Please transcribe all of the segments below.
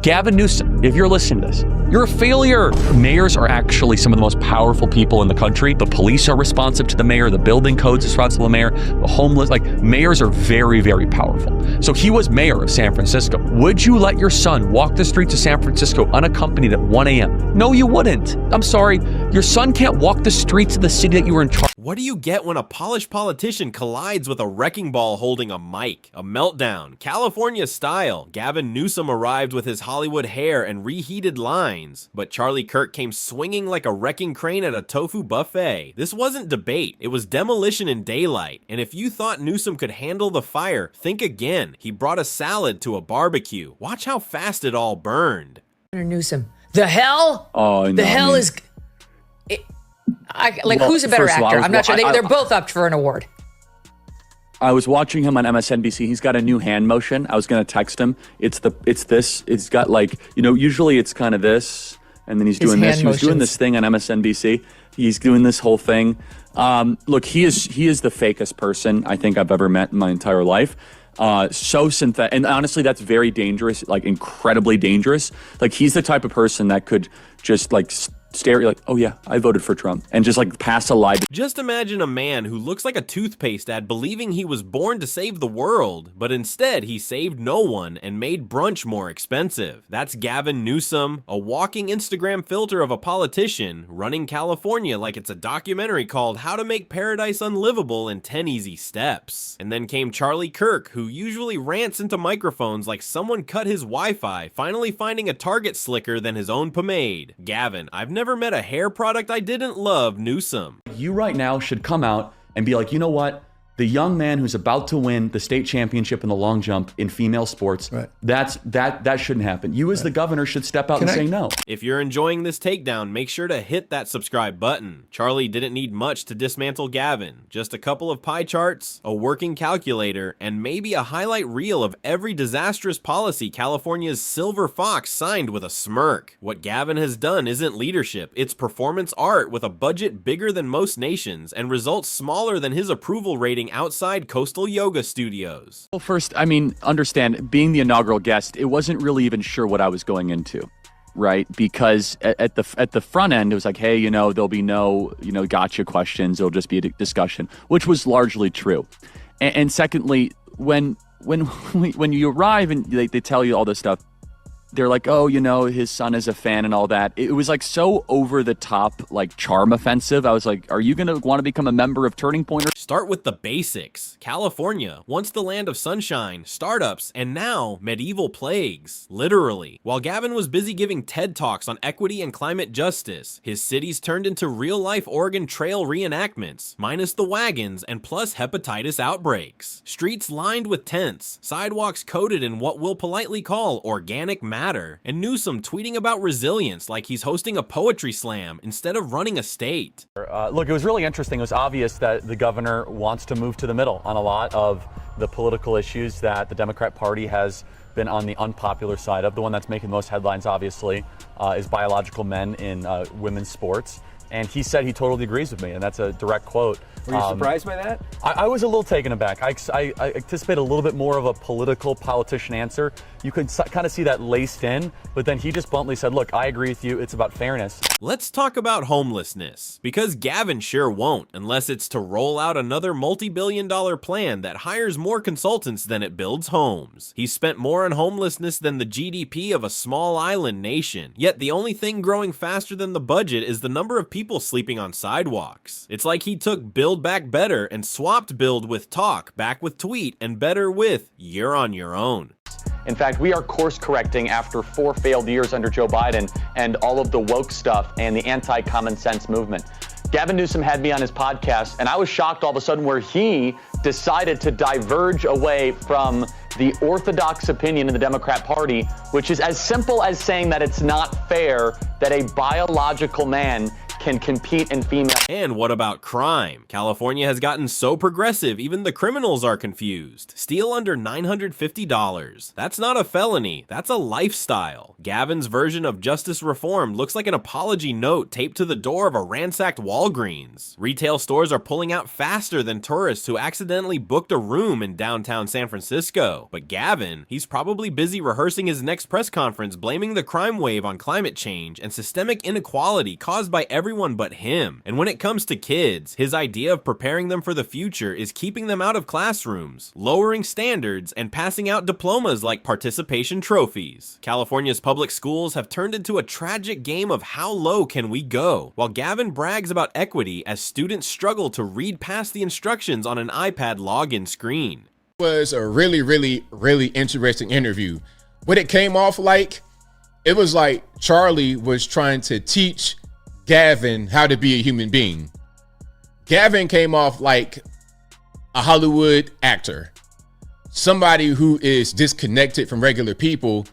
Gavin Newsom, if you're listening to this, you're a failure. Mayors are actually some of the most powerful people in the country. The police are responsive to the mayor. The building codes are responsive to the mayor. The homeless, mayors are very, very powerful. So he was mayor of San Francisco. Would you let your son walk the streets of San Francisco unaccompanied at 1 a.m.? No, you wouldn't. I'm sorry. Your son can't walk the streets of the city that you were in charge. What do you get when a polished politician collides with a wrecking ball holding a mic? A meltdown, California style. Gavin Newsom arrived with his Hollywood hair and reheated lines, but Charlie Kirk came swinging like a wrecking crane at a tofu buffet. This wasn't debate, it was demolition in daylight. And if you thought Newsom could handle the fire, think again. He brought a salad to a barbecue. Watch how fast it all burned. Newsom, the hell? Oh, no, the hell is... who's a better actor? I'm not sure. They're both up for an award. I was watching him on MSNBC. He's got a new hand motion. I was going to text him. It's this. It's got usually it's kind of this, and then he's doing this. He was doing this thing on MSNBC. He's doing this whole thing. Look, he is the fakest person I think I've ever met in my entire life. So synthetic, and honestly, that's very dangerous, incredibly dangerous. He's the type of person that could just stare at you oh yeah, I voted for Trump, and just pass a lie. Just imagine a man who looks like a toothpaste ad believing he was born to save the world, but instead he saved no one and made brunch more expensive. That's Gavin Newsom, a walking Instagram filter of a politician running California like it's a documentary called How to Make Paradise Unlivable in 10 Easy Steps. And then came Charlie Kirk, who usually rants into microphones like someone cut his Wi-Fi, finally finding a Target slicker than his own pomade. Gavin, I've never met a hair product I didn't love. Newsom. You right now should come out and be like, you know what? The young man who's about to win the state championship in the long jump in female sports, right. That shouldn't happen. You as the governor should step out and say no. If you're enjoying this takedown, make sure to hit that subscribe button. Charlie didn't need much to dismantle Gavin. Just a couple of pie charts, a working calculator, and maybe a highlight reel of every disastrous policy California's Silver Fox signed with a smirk. What Gavin has done isn't leadership, it's performance art with a budget bigger than most nations and results smaller than his approval rating outside coastal yoga studios. Well, first, understand, being the inaugural guest, it wasn't really even sure what I was going into, right? Because at the front end, it was like, hey, there'll be no, gotcha questions. It'll just be a discussion, which was largely true. And secondly, when you arrive and they tell you all this stuff, they're like, oh, his son is a fan and all that. It was so over the top, charm offensive. I was like, are you going to want to become a member of Turning Point? Start with the basics. California, once the land of sunshine, startups, and now medieval plagues. Literally. While Gavin was busy giving TED Talks on equity and climate justice, his cities turned into real-life Oregon Trail reenactments, minus the wagons and plus hepatitis outbreaks. Streets lined with tents, sidewalks coated in what we'll politely call organic matter, and Newsom tweeting about resilience like he's hosting a poetry slam instead of running a state. Look, it was really interesting. It was obvious that the governor wants to move to the middle on a lot of the political issues that the Democrat Party has been on the unpopular side of. The one that's making the most headlines, obviously, is biological men in women's sports. And he said he totally agrees with me, and that's a direct quote. Were you surprised by that? I was a little taken aback. I anticipate a little bit more of a politician answer. You could kind of see that laced in, but then he just bluntly said, look, I agree with you. It's about fairness. Let's talk about homelessness, because Gavin sure won't, unless it's to roll out another multi-billion-dollar plan that hires more consultants than it builds homes. He spent more on homelessness than the GDP of a small island nation. Yet the only thing growing faster than the budget is the number of people sleeping on sidewalks. It's like he took Build Back Better and swapped build with talk, back with tweet, and better with you're on your own. In fact, we are course correcting after 4 failed years under Joe Biden and all of the woke stuff and the anti-common sense movement. Gavin Newsom had me on his podcast, and I was shocked all of a sudden where he decided to diverge away from the orthodox opinion in the Democrat Party, which is as simple as saying that it's not fair that a biological man can compete in female. And what about crime? California has gotten so progressive, even the criminals are confused. Steal under $950. That's not a felony, that's a lifestyle. Gavin's version of justice reform looks like an apology note taped to the door of a ransacked Walgreens. Retail stores are pulling out faster than tourists who accidentally booked a room in downtown San Francisco. But Gavin, he's probably busy rehearsing his next press conference, blaming the crime wave on climate change and systemic inequality caused by everyone but him. And when it comes to kids, his idea of preparing them for the future is keeping them out of classrooms, lowering standards, and passing out diplomas like participation trophies. California's public schools have turned into a tragic game of how low can we go, while Gavin brags about equity as students struggle to read past the instructions on an iPad login screen. It was a really, really, really interesting interview. What it came off like, it was like Charlie was trying to teach Gavin how to be a human being. Gavin came off like a Hollywood actor, somebody who is disconnected from regular people,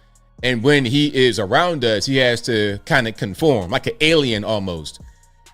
and when he is around us, he has to kind of conform, like an alien almost.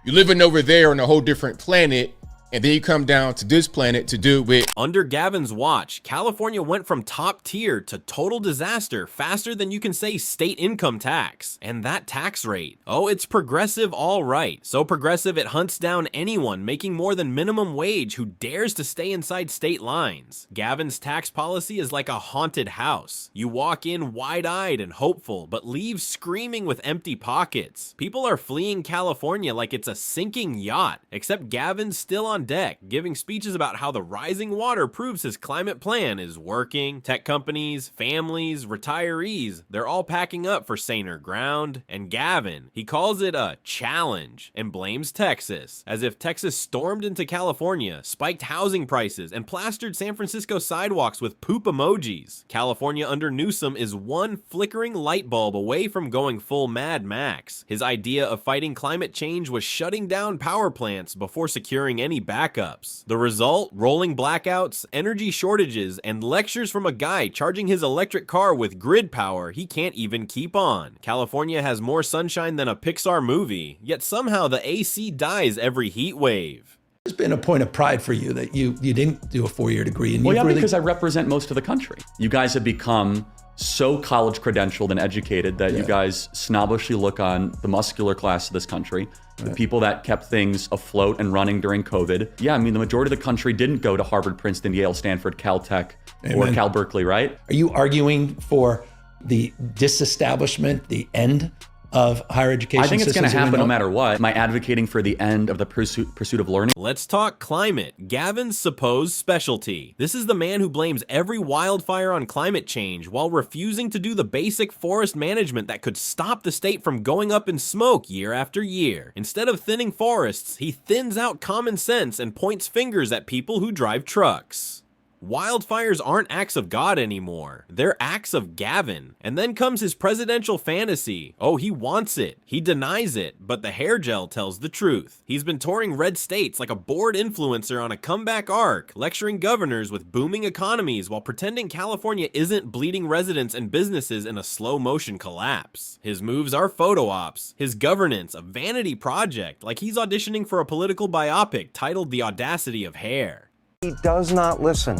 You're living over there on a whole different planet, and then you come down to this planet to do it. Under Gavin's watch, California went from top tier to total disaster faster than you can say state income tax. And that tax rate, oh, it's progressive all right. So progressive it hunts down anyone making more than minimum wage who dares to stay inside state lines. Gavin's tax policy is like a haunted house. You walk in wide-eyed and hopeful, but leave screaming with empty pockets. People are fleeing California like it's a sinking yacht, except Gavin's still on deck, giving speeches about how the rising water proves his climate plan is working. Tech companies, families, retirees, they're all packing up for saner ground. And Gavin, he calls it a challenge and blames Texas, as if Texas stormed into California, spiked housing prices, and plastered San Francisco sidewalks with poop emojis. California under Newsom is one flickering light bulb away from going full Mad Max. His idea of fighting climate change was shutting down power plants before securing any backups. The result? Rolling blackouts, energy shortages, and lectures from a guy charging his electric car with grid power he can't even keep on. California has more sunshine than a Pixar movie, yet somehow the AC dies every heat wave. It's been a point of pride for you that you didn't do a 4-year degree. And well, yeah, because I represent most of the country. You guys have become so college credentialed and educated that you guys snobbishly look on the muscular class of this country, the people that kept things afloat and running during COVID. Yeah, I mean, the majority of the country didn't go to Harvard, Princeton, Yale, Stanford, Caltech, or Cal Berkeley, right? Are you arguing for the disestablishment, the end of higher education? I think it's going to happen no matter what. Am I advocating for the end of the pursuit of learning? Let's talk climate, Gavin's supposed specialty. This is the man who blames every wildfire on climate change while refusing to do the basic forest management that could stop the state from going up in smoke year after year. Instead of thinning forests, he thins out common sense and points fingers at people who drive trucks. Wildfires aren't acts of God anymore. They're acts of Gavin. And then comes his presidential fantasy. Oh, he wants it. He denies it, but the hair gel tells the truth. He's been touring red states like a bored influencer on a comeback arc, lecturing governors with booming economies while pretending California isn't bleeding residents and businesses in a slow motion collapse. His moves are photo ops. His governance, a vanity project, like he's auditioning for a political biopic titled The Audacity of Hair. He does not listen,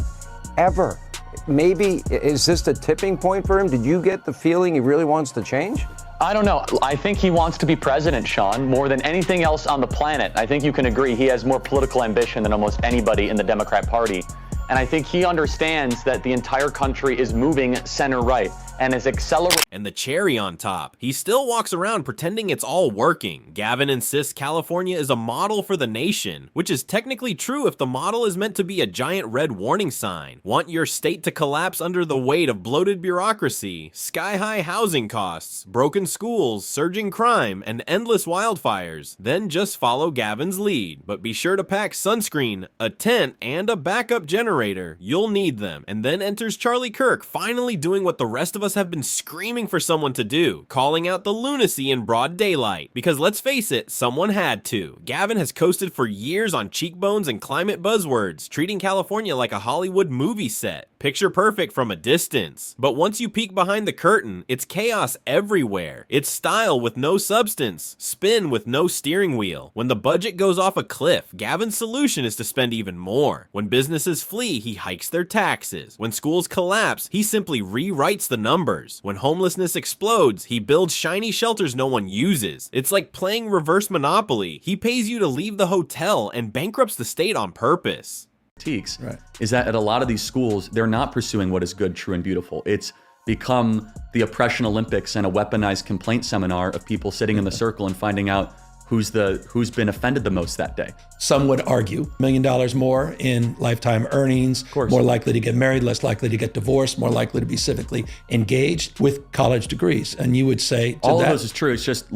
ever. Maybe, is this the tipping point for him? Did you get the feeling he really wants to change? I don't know. I think he wants to be president, Sean, more than anything else on the planet. I think you can agree he has more political ambition than almost anybody in the Democrat Party. And I think he understands that the entire country is moving center-right and is accelerating. And the cherry on top, he still walks around pretending it's all working. Gavin insists California is a model for the nation, which is technically true if the model is meant to be a giant red warning sign. Want your state to collapse under the weight of bloated bureaucracy, sky-high housing costs, broken schools, surging crime, and endless wildfires? Then just follow Gavin's lead. But be sure to pack sunscreen, a tent, and a backup generator. You'll need them. And then enters Charlie Kirk, finally doing what the rest of us us have been screaming for someone to do, calling out the lunacy in broad daylight. Because let's face it, someone had to. Gavin has coasted for years on cheekbones and climate buzzwords, treating California like a Hollywood movie set. Picture perfect from a distance. But once you peek behind the curtain, it's chaos everywhere. It's style with no substance, spin with no steering wheel. When the budget goes off a cliff, Gavin's solution is to spend even more. When businesses flee, he hikes their taxes. When schools collapse, he simply rewrites the numbers. When homelessness explodes, he builds shiny shelters no one uses. It's like playing reverse Monopoly. He pays you to leave the hotel and bankrupts the state on purpose. Right. Is that at a lot of these schools, they're not pursuing what is good, true, and beautiful. It's become the oppression Olympics and a weaponized complaint seminar of people sitting in the circle and finding out who's been offended the most that day. Some would argue $1 million more in lifetime earnings, more likely to get married, less likely to get divorced, more likely to be civically engaged with college degrees. And you would say to all that, of those is true. It's just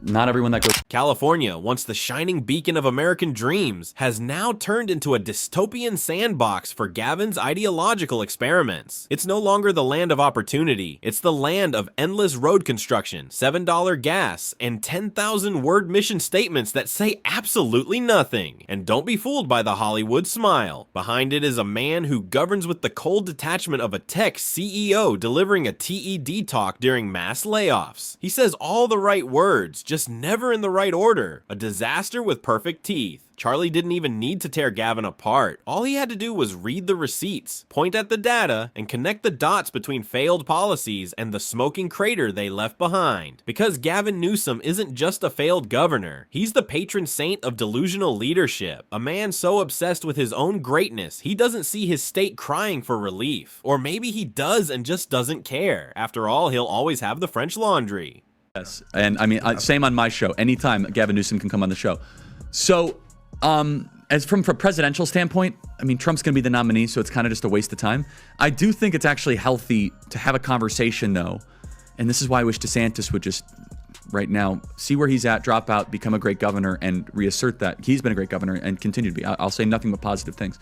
not everyone that goes. California, once the shining beacon of American dreams, has now turned into a dystopian sandbox for Gavin's ideological experiments. It's no longer the land of opportunity. It's the land of endless road construction, $7 gas, and 10,000-word mission statements that say absolutely nothing. And don't be fooled by the Hollywood smile. Behind it is a man who governs with the cold detachment of a tech CEO delivering a TED talk during mass layoffs. He says all the right words, just never in the right order. A disaster with perfect teeth. Charlie didn't even need to tear Gavin apart. All he had to do was read the receipts, point at the data, and connect the dots between failed policies and the smoking crater they left behind. Because Gavin Newsom isn't just a failed governor, he's the patron saint of delusional leadership. A man so obsessed with his own greatness, he doesn't see his state crying for relief. Or maybe he does and just doesn't care. After all, he'll always have the French Laundry. Yes, and I mean, same on my show. Anytime Gavin Newsom can come on the show. So, as from a presidential standpoint, I mean, Trump's going to be the nominee, so it's kind of just a waste of time. I do think it's actually healthy to have a conversation, though, and this is why I wish DeSantis would just, right now, see where he's at, drop out, become a great governor, and reassert that he's been a great governor and continue to be. I'll say nothing but positive things.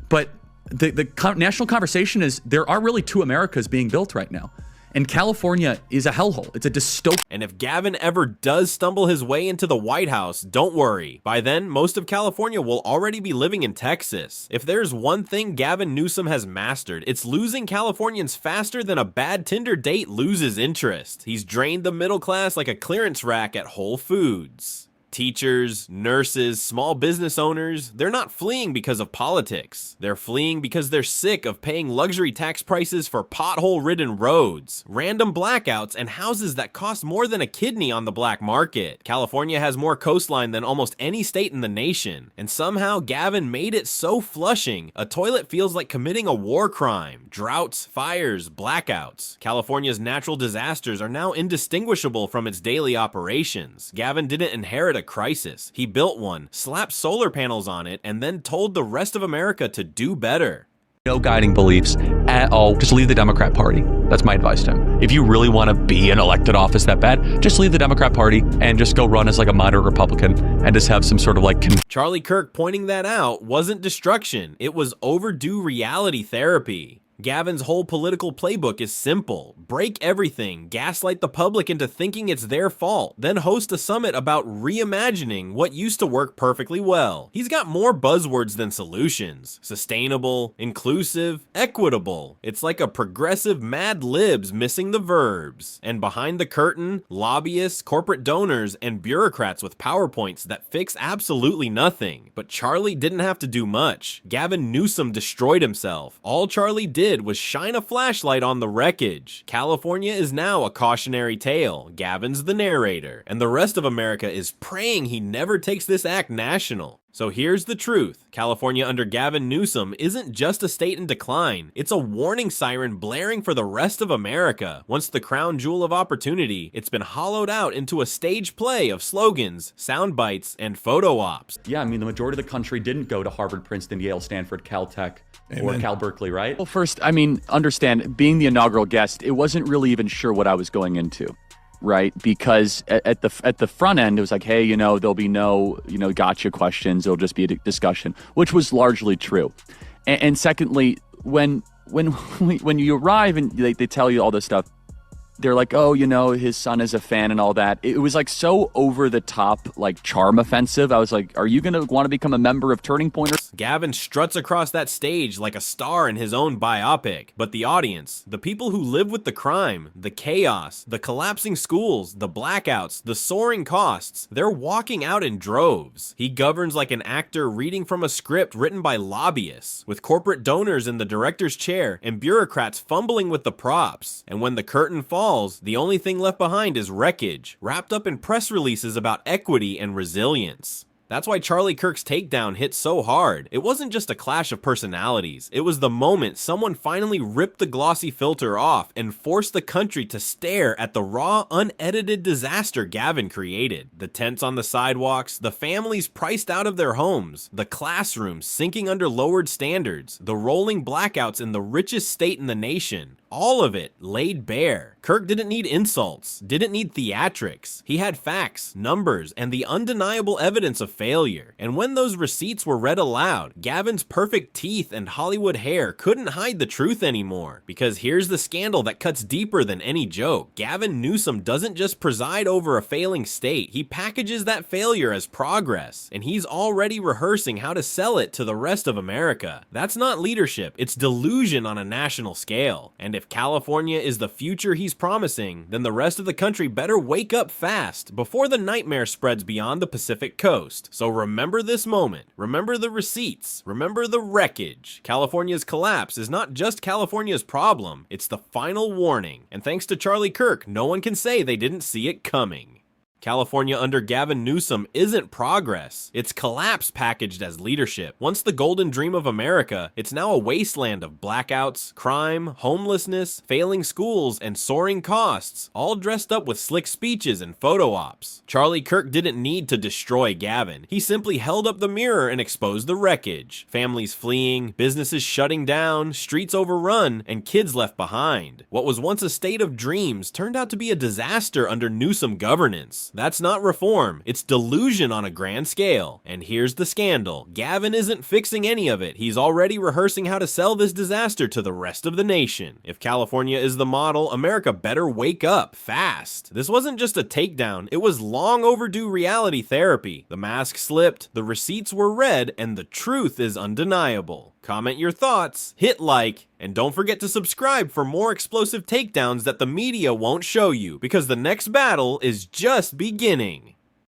But the national conversation is there are really two Americas being built right now. And California is a hellhole. It's a dystopia. And if Gavin ever does stumble his way into the White House, don't worry. By then, most of California will already be living in Texas. If there's one thing Gavin Newsom has mastered, it's losing Californians faster than a bad Tinder date loses interest. He's drained the middle class like a clearance rack at Whole Foods. Teachers, nurses, small business owners, they're not fleeing because of politics. They're fleeing because they're sick of paying luxury tax prices for pothole-ridden roads, random blackouts, and houses that cost more than a kidney on the black market. California has more coastline than almost any state in the nation, and somehow Gavin made it so flushing, a toilet feels like committing a war crime. Droughts, fires, blackouts. California's natural disasters are now indistinguishable from its daily operations. Gavin didn't inherit a crisis. He built one, slapped solar panels on it, and then told the rest of America to do better. No guiding beliefs at all. Just leave the Democrat Party. That's my advice to him. If you really want to be in elected office that bad, just leave the Democrat Party and just go run as like a moderate Republican and just have some sort of like... Charlie Kirk pointing that out wasn't destruction. It was overdue reality therapy. Gavin's whole political playbook is simple. Break everything, gaslight the public into thinking it's their fault, then host a summit about reimagining what used to work perfectly well. He's got more buzzwords than solutions. Sustainable, inclusive, equitable. It's like a progressive Mad Libs missing the verbs. And behind the curtain, lobbyists, corporate donors, and bureaucrats with PowerPoints that fix absolutely nothing. But Charlie didn't have to do much. Gavin Newsom destroyed himself. All Charlie did was shine a flashlight on the wreckage. California is now a cautionary tale. Gavin's the narrator, and the rest of America is praying he never takes this act national. So here's the truth. California under Gavin Newsom isn't just a state in decline. It's a warning siren blaring for the rest of America. Once the crown jewel of opportunity, it's been hollowed out into a stage play of slogans, sound bites, and photo ops. Yeah, I mean, the majority of the country didn't go to Harvard, Princeton, Yale, Stanford, Caltech, or Cal Berkeley, right? Well, first, I mean, understand, being the inaugural guest, it wasn't really even sure what I was going into. Right, because at the front end, it was like, hey, you know, there'll be no, you know, gotcha questions. It'll just be a discussion, which was largely true. And secondly, when you arrive and they tell you all this stuff, they're like, oh, you know, his son is a fan and all that. It was like so over the top, like charm offensive. I was like, are you going to want to become a member of Turning Point? Gavin struts across that stage like a star in his own biopic. But the audience, the people who live with the crime, the chaos, the collapsing schools, the blackouts, the soaring costs, they're walking out in droves. He governs like an actor reading from a script written by lobbyists, with corporate donors in the director's chair and bureaucrats fumbling with the props. And when the curtain falls, the only thing left behind is wreckage, wrapped up in press releases about equity and resilience. That's why Charlie Kirk's takedown hit so hard. It wasn't just a clash of personalities. It was the moment someone finally ripped the glossy filter off and forced the country to stare at the raw, unedited disaster Gavin created. The tents on the sidewalks, the families priced out of their homes, the classrooms sinking under lowered standards, the rolling blackouts in the richest state in the nation. All of it laid bare. Kirk didn't need insults, didn't need theatrics. He had facts, numbers, and the undeniable evidence of failure. And when those receipts were read aloud, Gavin's perfect teeth and Hollywood hair couldn't hide the truth anymore. Because here's the scandal that cuts deeper than any joke. Gavin Newsom doesn't just preside over a failing state, he packages that failure as progress. And he's already rehearsing how to sell it to the rest of America. That's not leadership, it's delusion on a national scale. And if California is the future he's promising, then the rest of the country better wake up fast before the nightmare spreads beyond the Pacific coast. So remember this moment, remember the receipts, remember the wreckage. California's collapse is not just California's problem, it's the final warning. And thanks to Charlie Kirk, no one can say they didn't see it coming. California under Gavin Newsom isn't progress, it's collapse packaged as leadership. Once the golden dream of America, it's now a wasteland of blackouts, crime, homelessness, failing schools, and soaring costs, all dressed up with slick speeches and photo ops. Charlie Kirk didn't need to destroy Gavin, he simply held up the mirror and exposed the wreckage. Families fleeing, businesses shutting down, streets overrun, and kids left behind. What was once a state of dreams turned out to be a disaster under Newsom governance. That's not reform, it's delusion on a grand scale. And here's the scandal. Gavin isn't fixing any of it. He's already rehearsing how to sell this disaster to the rest of the nation. If California is the model, America better wake up fast. This wasn't just a takedown, it was long overdue reality therapy. The mask slipped, the receipts were read, and the truth is undeniable. Comment your thoughts, hit like, and don't forget to subscribe for more explosive takedowns that the media won't show you, because the next battle is just beginning.